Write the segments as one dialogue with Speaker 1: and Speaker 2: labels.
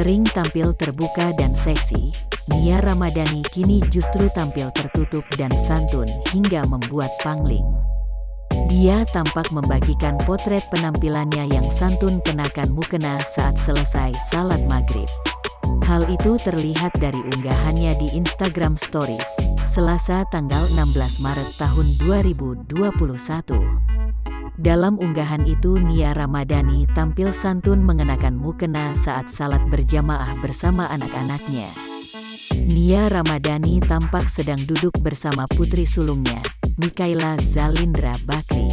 Speaker 1: Sering tampil terbuka dan seksi, Nia Ramadhani kini justru tampil tertutup dan santun hingga membuat pangling. Dia tampak membagikan potret penampilannya yang santun kenakan mukena saat selesai salat maghrib. Hal itu terlihat dari unggahannya di Instagram Stories, Selasa tanggal 16 Maret tahun 2021. Dalam unggahan itu Nia Ramadhani tampil santun mengenakan mukena saat salat berjamaah bersama anak-anaknya. Nia Ramadhani tampak sedang duduk bersama putri sulungnya, Mikaela Zalindra Bakri.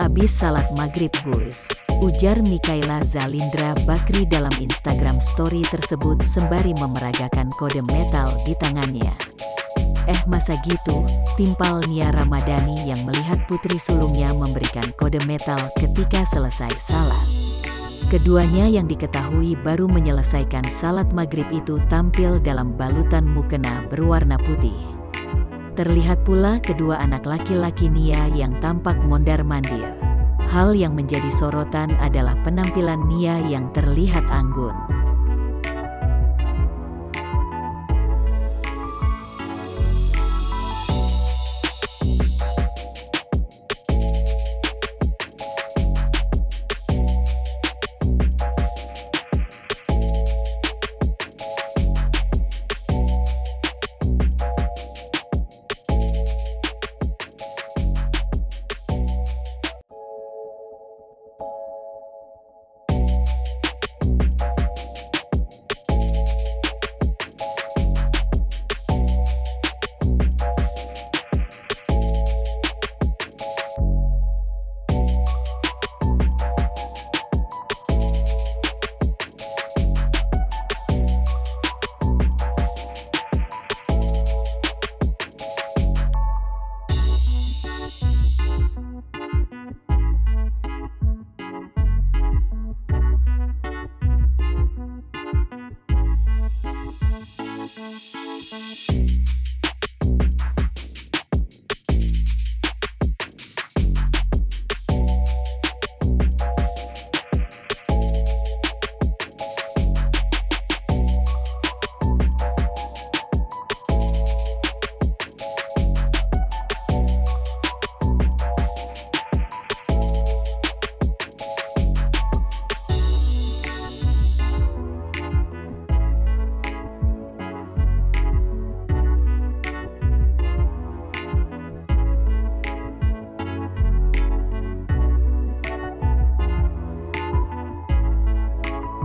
Speaker 1: "Abis salat maghrib Gus," ujar Mikaela Zalindra Bakri dalam Instagram story tersebut sembari memeragakan kode metal di tangannya. Masa gitu?" timpal Nia Ramadhani yang melihat putri sulungnya memberikan kode metal ketika selesai salat. Keduanya yang diketahui baru menyelesaikan salat maghrib itu tampil dalam balutan mukena berwarna putih. Terlihat pula kedua anak laki-laki Nia yang tampak mondar-mandir. Hal yang menjadi sorotan adalah penampilan Nia yang terlihat anggun.